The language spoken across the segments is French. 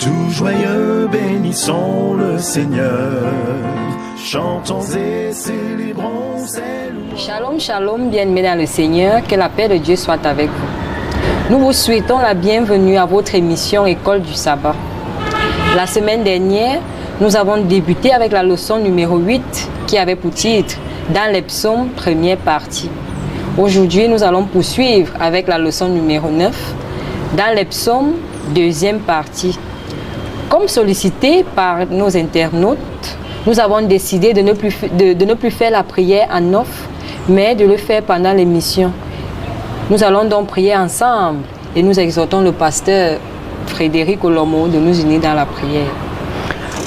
Tout joyeux, bénissons le Seigneur. Chantons et célébrons ses louanges. Shalom, shalom, bien-aimés dans le Seigneur, que la paix de Dieu soit avec vous. Nous vous souhaitons la bienvenue à votre émission École du Sabbat. La semaine dernière, nous avons débuté avec la leçon numéro 8 qui avait pour titre « Dans les psaumes, première partie ». Aujourd'hui, nous allons poursuivre avec la leçon numéro 9 « Dans les psaumes, deuxième partie ». Comme sollicité par nos internautes, nous avons décidé de ne plus faire la prière en off, mais de le faire pendant l'émission. Nous allons donc prier ensemble et nous exhortons le pasteur Frédéric Olomo de nous unir dans la prière.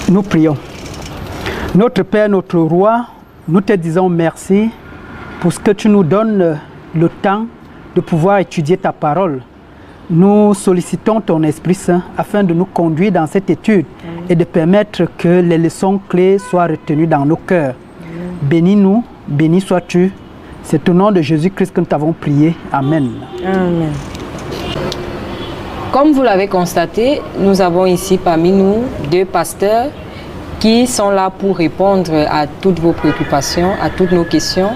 Nous prions. Notre Père, notre Roi, nous te disons merci pour ce que tu nous donnes le temps de pouvoir étudier ta parole. Nous sollicitons ton Esprit Saint afin de nous conduire dans cette étude et de permettre que les leçons clés soient retenues dans nos cœurs. Bénis-nous, béni sois-tu. C'est au nom de Jésus-Christ que nous t'avons prié. Amen. Amen. Comme vous l'avez constaté, nous avons ici parmi nous deux pasteurs qui sont là pour répondre à toutes vos préoccupations, à toutes nos questions.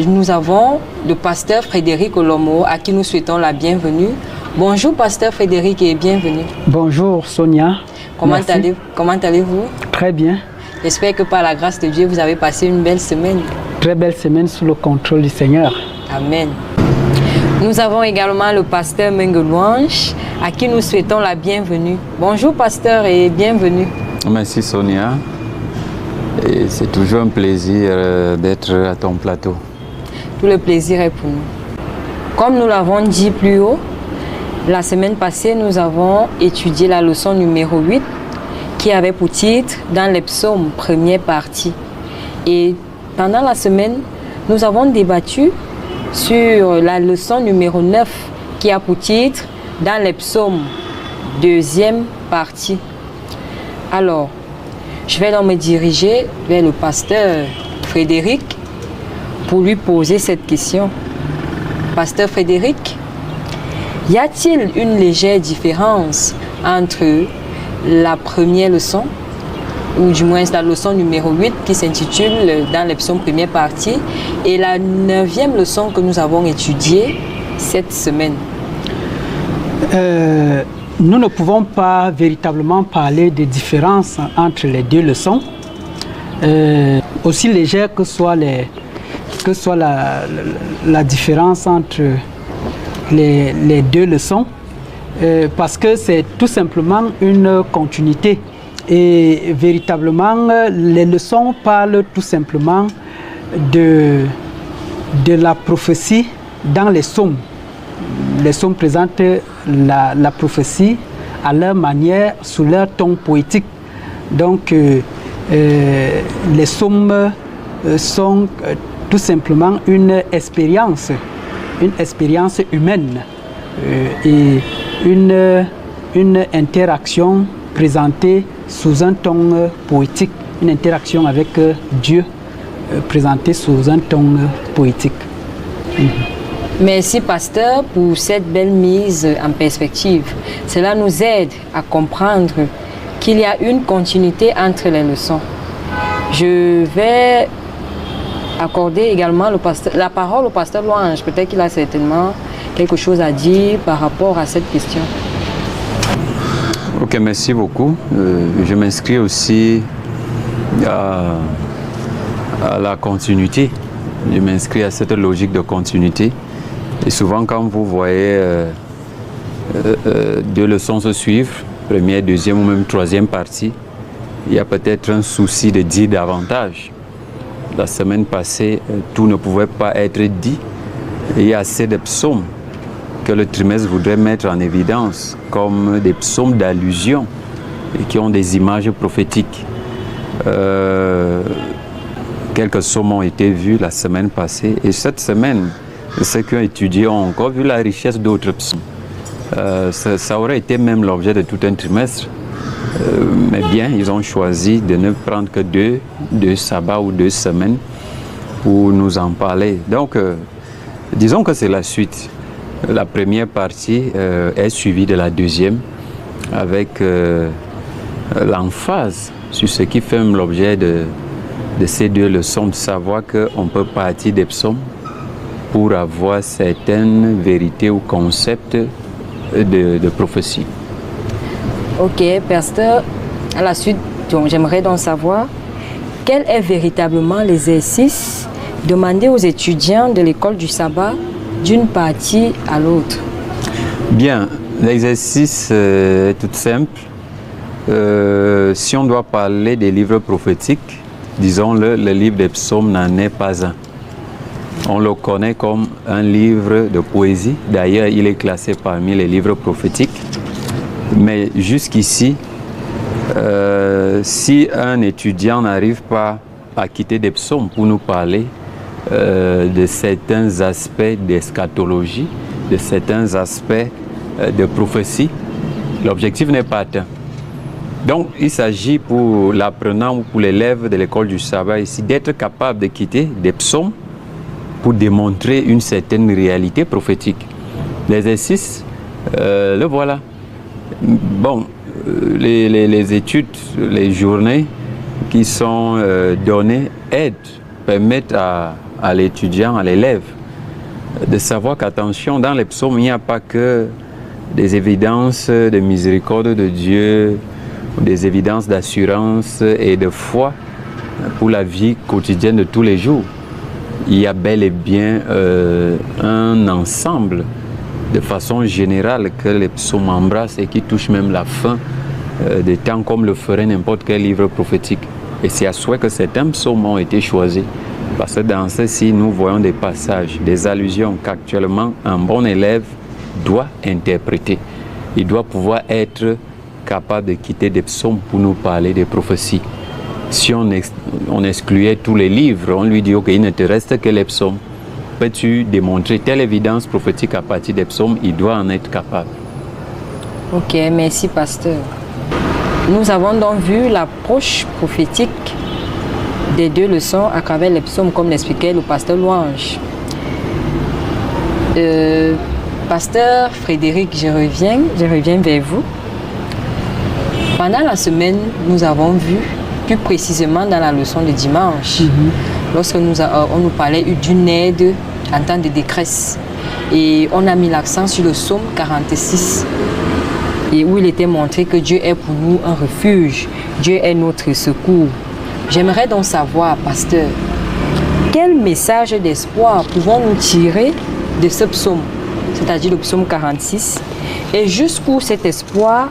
Nous avons le pasteur Frédéric Olomo à qui nous souhaitons la bienvenue. Bonjour pasteur Frédéric et bienvenue. Bonjour Sonia. Comment allez-vous? Très bien. J'espère que par la grâce de Dieu, vous avez passé une belle semaine. Très belle semaine sous le contrôle du Seigneur. Amen. Nous avons également le pasteur Mengelouange à qui nous souhaitons la bienvenue. Bonjour pasteur et bienvenue. Merci Sonia. Et c'est toujours un plaisir d'être à ton plateau. Tout le plaisir est pour nous. Comme nous l'avons dit plus haut, la semaine passée, nous avons étudié la leçon numéro 8 qui avait pour titre « Dans les psaumes, première partie ». Et pendant la semaine, nous avons débattu sur la leçon numéro 9 qui a pour titre « Dans les psaumes, deuxième partie ». Alors, je vais donc me diriger vers le pasteur Frédéric pour lui poser cette question. Pasteur Frédéric, y a-t-il une légère différence entre la première leçon, ou du moins la leçon numéro 8 qui s'intitule « Dans les psaumes première partie » et la 9e leçon que nous avons étudiée cette semaine? Nous ne pouvons pas véritablement parler de différence entre les deux leçons. Aussi légère que soit la différence entre les deux leçons, parce que c'est tout simplement une continuité. Et véritablement, les leçons parlent tout simplement de la prophétie dans les psaumes. Les psaumes présentent la prophétie à leur manière, sous leur ton poétique. Donc, les psaumes sont tout simplement une expérience humaine et une interaction présentée sous un ton poétique, une interaction avec Dieu présentée sous un ton poétique. Merci pasteur pour cette belle mise en perspective. Cela nous aide à comprendre qu'il y a une continuité entre les leçons. Je vais accorder également la parole au pasteur Louange. Peut-être qu'il a certainement quelque chose à dire par rapport à cette question. Ok, merci beaucoup. Je m'inscris aussi à la continuité. Je m'inscris à cette logique de continuité. Et souvent, quand vous voyez deux leçons se suivre, première, deuxième ou même troisième partie, il y a peut-être un souci de dire davantage. La semaine passée, tout ne pouvait pas être dit. Et il y a assez de psaumes que le trimestre voudrait mettre en évidence comme des psaumes d'allusion et qui ont des images prophétiques. Quelques psaumes ont été vus la semaine passée et cette semaine, ceux qui ont étudié ont encore vu la richesse d'autres psaumes. Ça aurait été même l'objet de tout un trimestre, mais bien, ils ont choisi de ne prendre que deux sabbats ou 2 semaines pour nous en parler. Donc, disons que c'est la suite. La première partie est suivie de la deuxième. avec l'emphase sur ce qui fait l'objet de ces deux leçons, de savoir qu'on peut partir des psaumes pour avoir certaines vérités ou concepts de prophétie. Ok, pasteur, à la suite, j'aimerais donc savoir quel est véritablement l'exercice demandé aux étudiants de l'école du sabbat d'une partie à l'autre. Bien, l'exercice est tout simple. Si on doit parler des livres prophétiques, disons-le, le livre des psaumes n'en est pas un. On le connaît comme un livre de poésie. D'ailleurs, il est classé parmi les livres prophétiques. Mais jusqu'ici, si un étudiant n'arrive pas à quitter des psaumes pour nous parler de certains aspects d'eschatologie, de certains aspects de prophétie, l'objectif n'est pas atteint. Donc, il s'agit pour l'apprenant ou pour l'élève de l'école du sabbat ici d'être capable de quitter des psaumes pour démontrer une certaine réalité prophétique. L'exercice, le voilà. Bon, les études, les journées qui sont données aident, permettent à l'étudiant, à l'élève, de savoir qu'attention, dans les psaumes, il n'y a pas que des évidences de miséricorde de Dieu, des évidences d'assurance et de foi pour la vie quotidienne de tous les jours. Il y a bel et bien un ensemble de façon générale que les psaumes embrassent et qui touche même la fin des temps comme le ferait n'importe quel livre prophétique. Et c'est à souhait que certains psaumes ont été choisis. Parce que dans ceux-ci, nous voyons des passages, des allusions qu'actuellement un bon élève doit interpréter. Il doit pouvoir être capable de quitter des psaumes pour nous parler des prophéties. Si on excluait tous les livres, on lui dit ok, il ne te reste que les psaumes. Peux-tu démontrer telle évidence prophétique à partir des psaumes? Il doit en être capable. Ok, merci pasteur. Nous avons donc vu l'approche prophétique des deux leçons à travers les psaumes, comme l'expliquait le pasteur Louange. Pasteur Frédéric, je reviens vers vous. Pendant la semaine, nous avons vu, plus précisément dans la leçon de dimanche, lorsque on nous parlait d'une aide en temps de détresse. Et on a mis l'accent sur le psaume 46, et où il était montré que Dieu est pour nous un refuge, Dieu est notre secours. J'aimerais donc savoir, pasteur, quel message d'espoir pouvons-nous tirer de ce psaume, c'est-à-dire le psaume 46, et jusqu'où cet espoir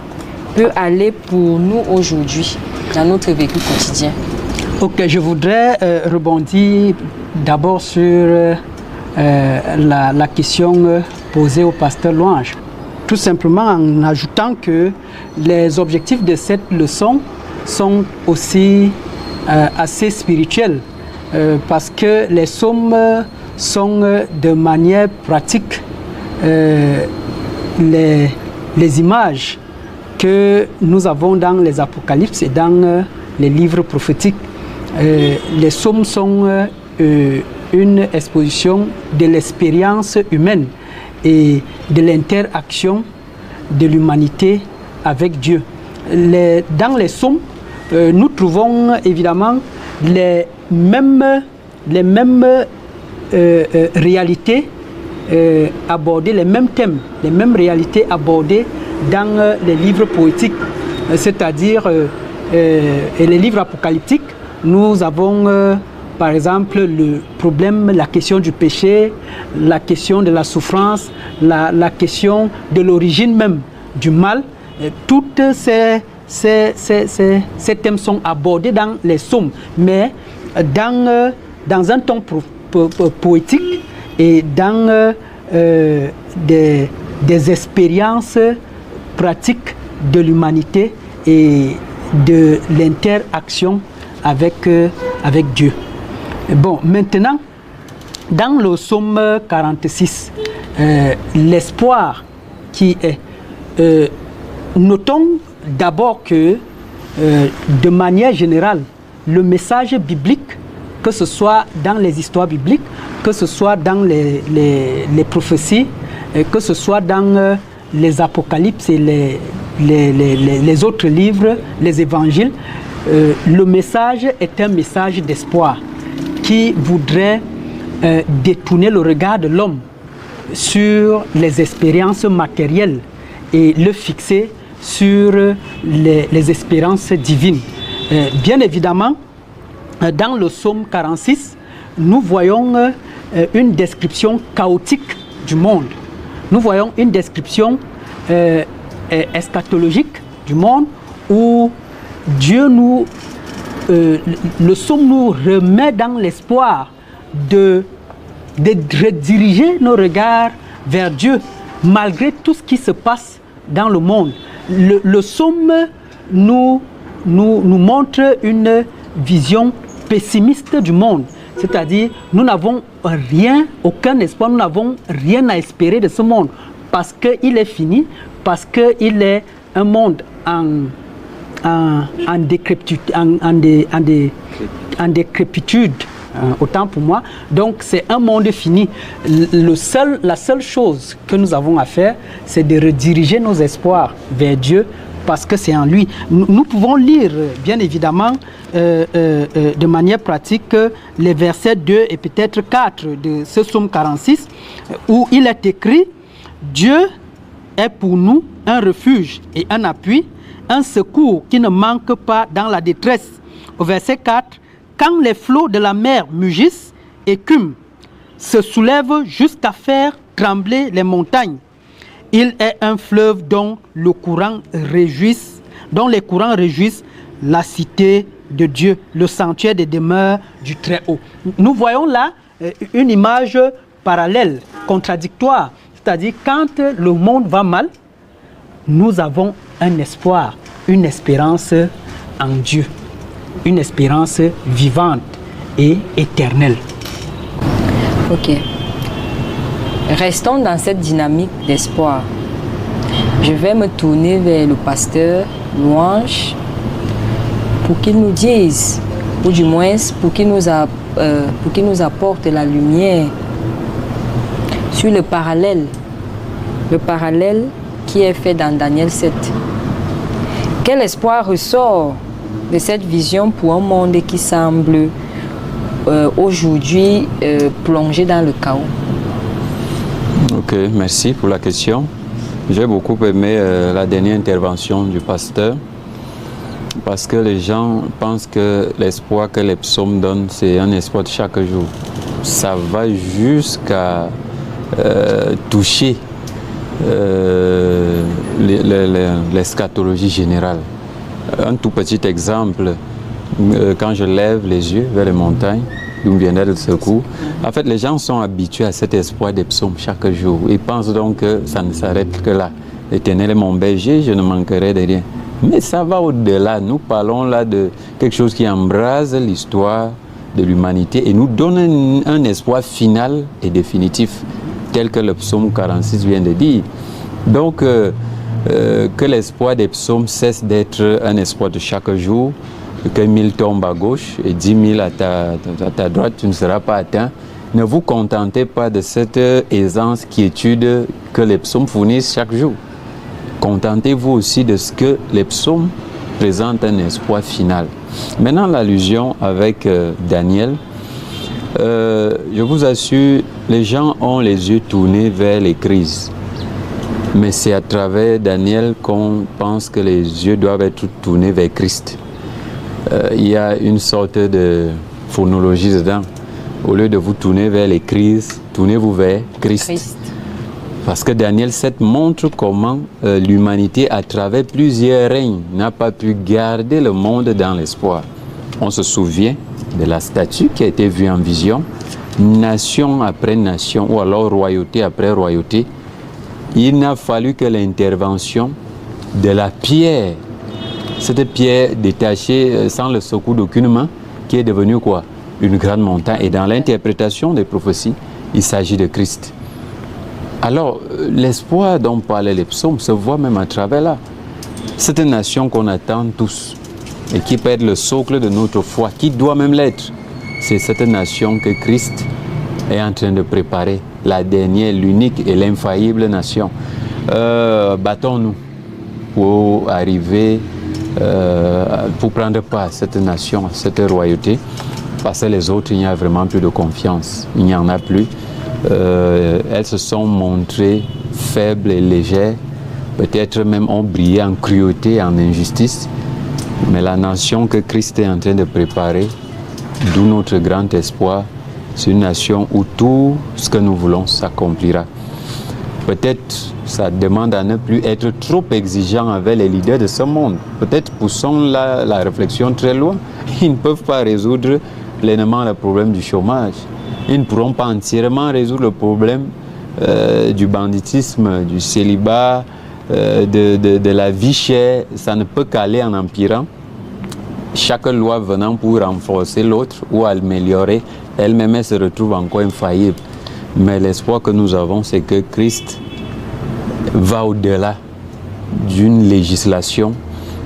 peut aller pour nous aujourd'hui, dans notre vécu quotidien. Ok, je voudrais rebondir d'abord sur la question posée au pasteur Louange. Tout simplement en ajoutant que les objectifs de cette leçon sont aussi assez spirituels, parce que les psaumes sont de manière pratique les images que nous avons dans les Apocalypses et dans les livres prophétiques. Les psaumes sont une exposition de l'expérience humaine et de l'interaction de l'humanité avec Dieu. Dans les psaumes, nous trouvons évidemment les mêmes réalités abordées, les mêmes thèmes, les mêmes réalités abordées dans les livres poétiques, c'est-à-dire et les livres apocalyptiques. Nous avons par exemple le problème, la question du péché, la question de la souffrance, la question de l'origine même du mal. Toutes ces thèmes sont abordés dans les psaumes, mais dans un ton poétique et dans des expériences pratiques de l'humanité et de l'interaction avec Dieu. Bon, maintenant, dans le psaume 46, l'espoir qui est, notons d'abord que, de manière générale, le message biblique, que ce soit dans les histoires bibliques, que ce soit dans les prophéties, que ce soit dans les apocalypses et les autres livres, les évangiles, le message est un message d'espoir qui voudrait détourner le regard de l'homme sur les expériences matérielles et le fixer sur les espérances divines. Bien évidemment, dans le psaume 46, nous voyons une description chaotique du monde. Nous voyons une description eschatologique du monde où Dieu le psaume nous remet dans l'espoir de rediriger nos regards vers Dieu malgré tout ce qui se passe dans le monde. Le psaume nous montre une vision pessimiste du monde, c'est-à-dire nous n'avons rien, aucun espoir, nous n'avons rien à espérer de ce monde parce qu'il est fini, parce qu'il est un monde en décrépitude, autant pour moi. Donc c'est un monde fini. La seule chose que nous avons à faire, c'est de rediriger nos espoirs vers Dieu parce que c'est en lui. Nous pouvons lire, bien évidemment, de manière pratique, les versets 2 et peut-être 4 de ce psaume 46, où il est écrit « Dieu est pour nous un refuge et un appui, un secours qui ne manque pas dans la détresse. » Au verset 4, « Quand les flots de la mer mugissent, écument, se soulèvent jusqu'à faire trembler les montagnes. Il est un fleuve dont les courants réjouissent la cité de Dieu, le sanctuaire des demeures du Très-Haut. » Nous voyons là une image parallèle, contradictoire. C'est-à-dire, quand le monde va mal, nous avons un espoir, une espérance en Dieu, une espérance vivante et éternelle. Ok. Restons dans cette dynamique d'espoir. Je vais me tourner vers le pasteur Louange pour qu'il nous dise, ou du moins pour qu'il nous apporte la lumière sur le parallèle qui est fait dans Daniel 7. Quel espoir ressort de cette vision pour un monde qui semble aujourd'hui plongé dans le chaos? Ok, merci pour la question. J'ai beaucoup aimé la dernière intervention du pasteur parce que les gens pensent que l'espoir que les psaumes donnent, c'est un espoir de chaque jour. Ça va jusqu'à toucher l'eschatologie générale. Un tout petit exemple, quand je lève les yeux vers les montagnes, d'où viendrait le secours, en fait les gens sont habitués à cet espoir des psaumes chaque jour. Ils pensent donc que ça ne s'arrête que là. L'Éternel est mon berger, je ne manquerai de rien. Mais ça va au-delà. Nous parlons là de quelque chose qui embrase l'histoire de l'humanité et nous donne un espoir final et définitif, tel que le psaume 46 vient de dire. Donc, que l'espoir des psaumes cesse d'être un espoir de chaque jour, que 1000 tombent à gauche et 10 000 à ta droite, tu ne seras pas atteint. Ne vous contentez pas de cette aisance, quiétude que les psaumes fournissent chaque jour. Contentez-vous aussi de ce que les psaumes présentent un espoir final. Maintenant, l'allusion avec Daniel, je vous assure, les gens ont les yeux tournés vers les crises. Mais c'est à travers Daniel qu'on pense que les yeux doivent être tournés vers Christ. Il y a une sorte de phonologie dedans. Au lieu de vous tourner vers les crises, tournez-vous vers Christ. Parce que Daniel 7 montre comment l'humanité, à travers plusieurs règnes, n'a pas pu garder le monde dans l'espoir. On se souvient de la statue qui a été vue en vision, nation après nation, ou alors royauté après royauté. Il n'a fallu que l'intervention de la pierre, cette pierre détachée sans le secours d'aucune main, qui est devenue quoi? Une grande montagne. Et dans l'interprétation des prophéties, il s'agit de Christ. Alors, l'espoir dont parlaient les psaumes se voit même à travers là. C'est une nation qu'on attend tous et qui peut être le socle de notre foi, qui doit même l'être. C'est cette nation que Christ est en train de préparer, la dernière, l'unique et l'infaillible nation. Battons-nous pour arriver, pour prendre part à cette nation, à cette royauté. Parce que les autres, il n'y a vraiment plus de confiance. Il n'y en a plus. Elles se sont montrées faibles et légères. Peut-être même ont brillé en cruauté, en injustice. Mais la nation que Christ est en train de préparer, d'où notre grand espoir, c'est une nation où tout ce que nous voulons s'accomplira. Peut-être ça demande à ne plus être trop exigeant avec les leaders de ce monde. Peut-être poussons la réflexion très loin. Ils ne peuvent pas résoudre pleinement le problème du chômage. Ils ne pourront pas entièrement résoudre le problème du banditisme, du célibat, de la vie chère. Ça ne peut qu'aller en empirant. Chaque loi venant pour renforcer l'autre ou améliorer, elle-même elle se retrouve encore infaillible. Mais l'espoir que nous avons, c'est que Christ va au-delà d'une législation.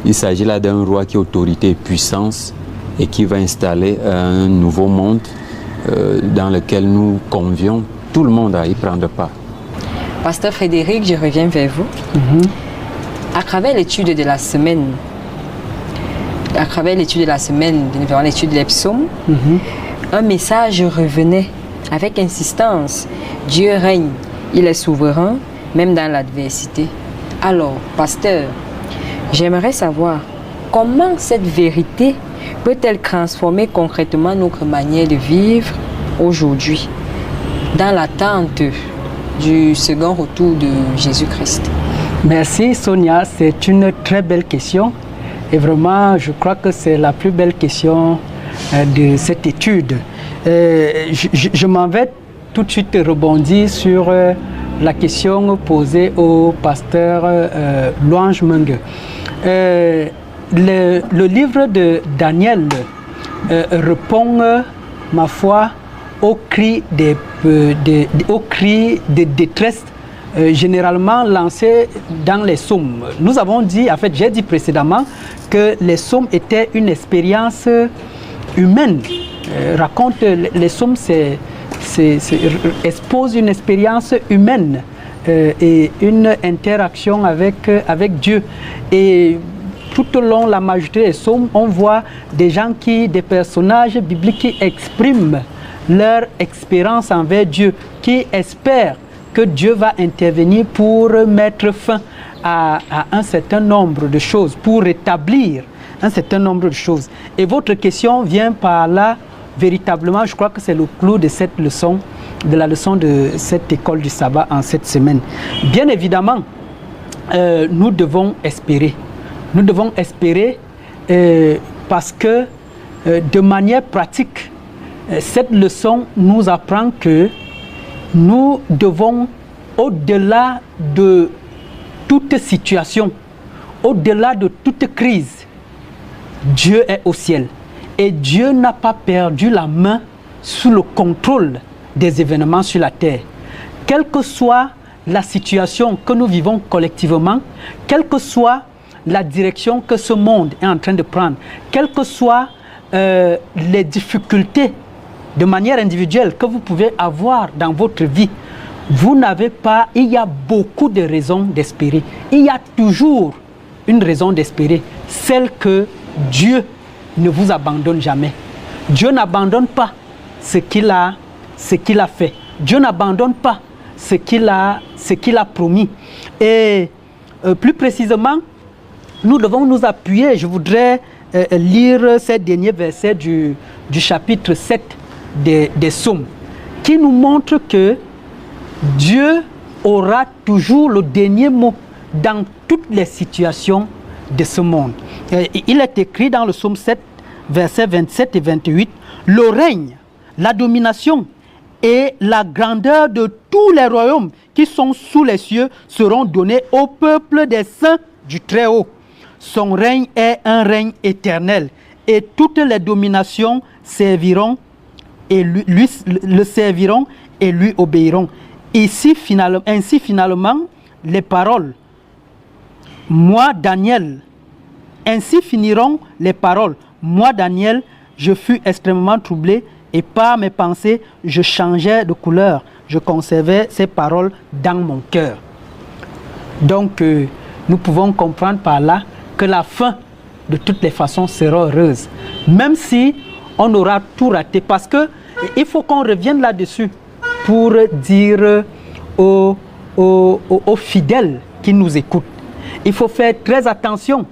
Il s'agit là d'un roi qui a autorité et puissance et qui va installer un nouveau monde dans lequel nous convions tout le monde à y prendre part. Pasteur Frédéric, je reviens vers vous. À travers l'étude de la semaine, devant l'étude des psaumes, un message revenait avec insistance. Dieu règne, il est souverain, même dans l'adversité. Alors, pasteur, j'aimerais savoir comment cette vérité peut-elle transformer concrètement notre manière de vivre aujourd'hui, dans l'attente du second retour de Jésus-Christ. Merci Sonia, c'est une très belle question. Et vraiment, je crois que c'est la plus belle question de cette étude. Je m'en vais tout de suite rebondir sur la question posée au pasteur Louange Menge. Le livre de Daniel répond, ma foi, aux cris de détresse généralement lancés dans les psaumes. Nous avons dit, en fait, j'ai dit précédemment que les psaumes étaient une expérience humaine. Les psaumes exposent une expérience humaine et une interaction avec Dieu. Et tout au long de la majorité des psaumes, on voit des personnages bibliques qui expriment leur expérience envers Dieu, qui espèrent que Dieu va intervenir pour mettre fin à un certain nombre de choses, pour rétablir un certain nombre de choses. Et votre question vient par là, véritablement, je crois que c'est le clou de cette leçon, de la leçon de cette école du sabbat en cette semaine. Bien évidemment, nous devons espérer. Nous devons espérer parce que de manière pratique, cette leçon nous apprend que nous devons, au-delà de toute situation, au-delà de toute crise, Dieu est au ciel. Et Dieu n'a pas perdu la main sous le contrôle des événements sur la terre. Quelle que soit la situation que nous vivons collectivement, quelle que soit la direction que ce monde est en train de prendre, quelles que soient les difficultés de manière individuelle que vous pouvez avoir dans votre vie, vous n'avez pas, il y a beaucoup de raisons d'espérer. Il y a toujours une raison d'espérer, celle que Dieu ne vous abandonne jamais. Dieu n'abandonne pas ce qu'il a fait. Dieu n'abandonne pas ce qu'il a promis. Et plus précisément, nous devons nous appuyer. Je voudrais lire ces derniers versets du chapitre 7 des psaumes, qui nous montrent que Dieu aura toujours le dernier mot dans toutes les situations de ce monde. Il est écrit dans le psaume 7, versets 27 et 28, « Le règne, la domination et la grandeur de tous les royaumes qui sont sous les cieux seront donnés au peuple des saints du Très-Haut. Son règne est un règne éternel et toutes les dominations serviront et le serviront et lui obéiront. » Ainsi finalement, les paroles, moi Daniel, ainsi finiront les paroles. Moi Daniel, je fus extrêmement troublé et par mes pensées, je changeais de couleur. Je conservais ces paroles dans mon cœur. Donc, nous pouvons comprendre par là que la fin, de toutes les façons, sera heureuse. Même si on aura tout raté. Parce qu'il faut qu'on revienne là-dessus pour dire aux fidèles qui nous écoutent. Il faut faire très attention.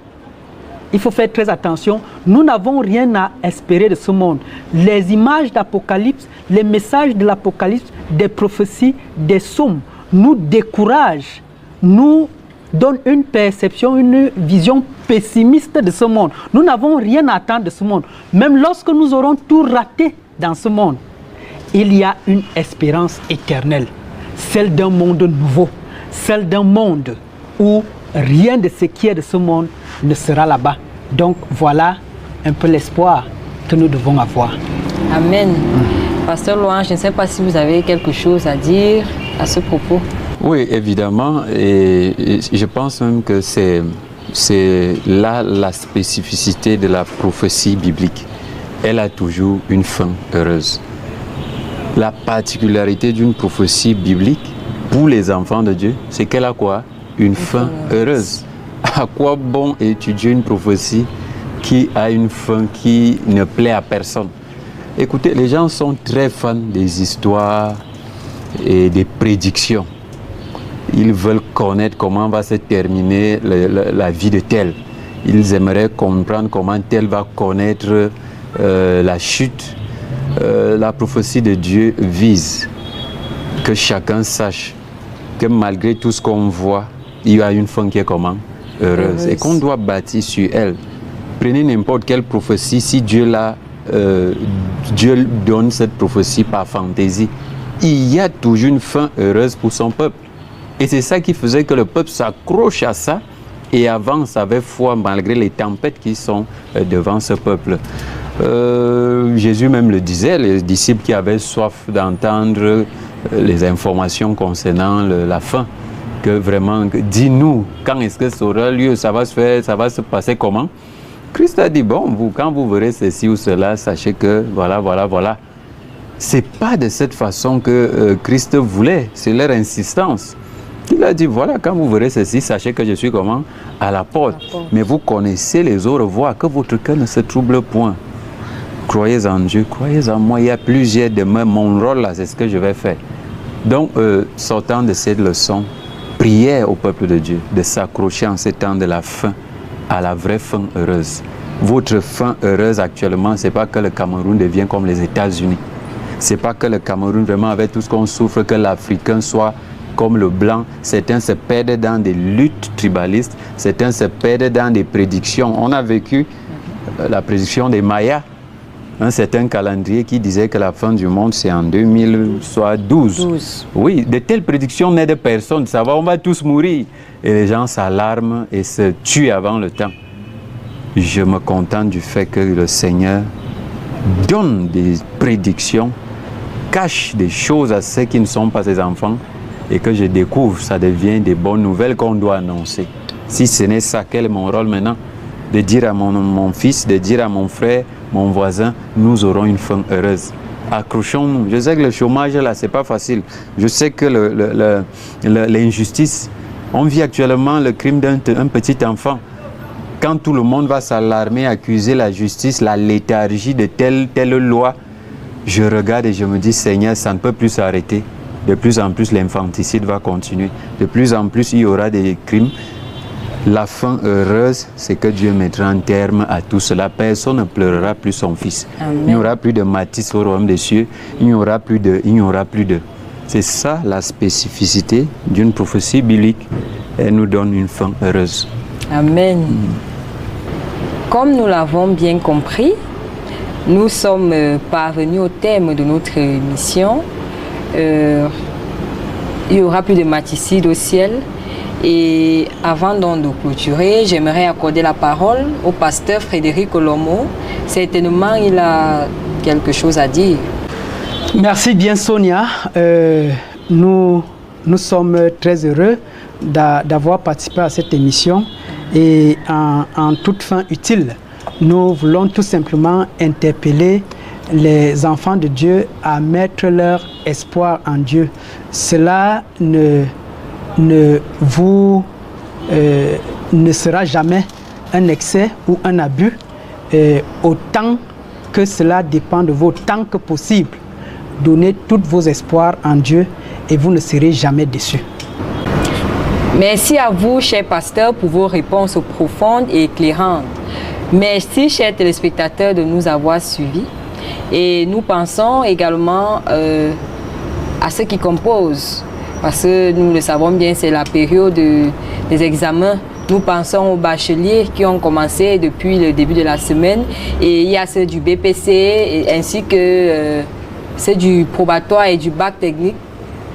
Il faut faire très attention. Nous n'avons rien à espérer de ce monde. Les images d'Apocalypse, les messages de l'Apocalypse, des prophéties, des psaumes, nous découragent, nous donnent une perception, une vision pessimiste de ce monde. Nous n'avons rien à attendre de ce monde. Même lorsque nous aurons tout raté dans ce monde, il y a une espérance éternelle, celle d'un monde nouveau, celle d'un monde où rien de ce qui est de ce monde ne sera là-bas. Donc voilà un peu l'espoir que nous devons avoir. Amen. Pasteur Louange, je ne sais pas si vous avez quelque chose à dire à ce propos. Oui, évidemment, et je pense même que c'est là la spécificité de la prophétie biblique. Elle a toujours une fin heureuse. La particularité d'une prophétie biblique pour les enfants de Dieu, c'est qu'elle a quoi? Une fin heureuse. À quoi bon étudier une prophétie qui a une fin qui ne plaît à personne? Écoutez, les gens sont très fans des histoires et des prédictions. Ils veulent connaître comment va se terminer la vie de tel. Ils aimeraient comprendre comment tel va connaître la chute. La prophétie de Dieu vise que chacun sache que malgré tout ce qu'on voit, il y a une fin qui est comment? Heureuse. Et qu'on doit bâtir sur elle. Prenez n'importe quelle prophétie, si Dieu donne cette prophétie par fantaisie, il y a toujours une fin heureuse pour son peuple. Et c'est ça qui faisait que le peuple s'accroche à ça et avance avec foi malgré les tempêtes qui sont devant ce peuple. Jésus même le disait, les disciples qui avaient soif d'entendre les informations concernant la fin, que vraiment, dis-nous, quand est-ce que ça aura lieu, ça va se faire, ça va se passer comment? Christ a dit, bon, quand vous verrez ceci ou cela, sachez que voilà. C'est pas de cette façon que Christ voulait, c'est leur insistance. Il a dit, voilà, quand vous verrez ceci, sachez que je suis comment? À la porte. Mais vous connaissez les autres voies, que votre cœur ne se trouble point. Croyez en Dieu, croyez en moi, il y a plusieurs demain, mon rôle là, c'est ce que je vais faire. Donc, sortant de cette leçon, prière au peuple de Dieu de s'accrocher en ces temps de la fin à la vraie fin heureuse. Votre fin heureuse actuellement, ce n'est pas que le Cameroun devienne comme les États-Unis. Ce n'est pas que le Cameroun, vraiment avec tout ce qu'on souffre, que l'Africain soit comme le blanc. Certains se perdent dans des luttes tribalistes, certains se perdent dans des prédictions. On a vécu la prédiction des Mayas, un certain calendrier qui disait que la fin du monde c'est en 2012. Oui, de telles prédictions n'aident personne. Ça va, on va tous mourir. Et les gens s'alarment et se tuent avant le temps. Je me contente du fait que le Seigneur donne des prédictions, cache des choses à ceux qui ne sont pas ses enfants et que je découvre, ça devient des bonnes nouvelles qu'on doit annoncer. Si ce n'est ça, quel est mon rôle maintenant? De dire à mon fils, de dire à mon frère, mon voisin, nous aurons une fin heureuse. Accrochons-nous. Je sais que le chômage là, c'est pas facile. Je sais que l'injustice, on vit actuellement le crime d'un petit enfant. Quand tout le monde va s'alarmer, accuser la justice, la léthargie de telle loi, je regarde et je me dis, Seigneur, ça ne peut plus s'arrêter. De plus en plus, l'infanticide va continuer. De plus en plus, il y aura des crimes. La fin heureuse, c'est que Dieu mettra un terme à tout cela. Personne ne pleurera plus son fils. Amen. Il n'y aura plus de Mathis au royaume des cieux. Il n'y aura plus de. C'est ça la spécificité d'une prophétie biblique. Elle nous donne une fin heureuse. Amen. Comme nous l'avons bien compris, nous sommes parvenus au terme de notre mission. Il n'y aura plus de mathicide au ciel. Et avant donc de clôturer, j'aimerais accorder la parole au pasteur Frédéric Olomo. Certainement, il a quelque chose à dire. Merci bien Sonia. Nous sommes très heureux d'avoir participé à cette émission et en toute fin utile, nous voulons tout simplement interpeller les enfants de Dieu à mettre leur espoir en Dieu. Cela ne vous ne sera jamais un excès ou un abus, autant que cela dépend de vous, autant que possible. Donnez tous vos espoirs en Dieu et vous ne serez jamais déçus. Merci à vous, cher pasteur, pour vos réponses profondes et éclairantes. Merci, chers téléspectateurs, de nous avoir suivis. Et nous pensons également à ceux qui composent, parce que nous le savons bien, c'est la période des examens. Nous pensons aux bacheliers qui ont commencé depuis le début de la semaine, et il y a ceux du BPC ainsi que ceux du probatoire et du bac technique.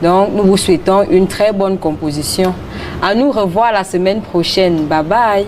Donc nous vous souhaitons une très bonne composition. À nous revoir la semaine prochaine. Bye bye.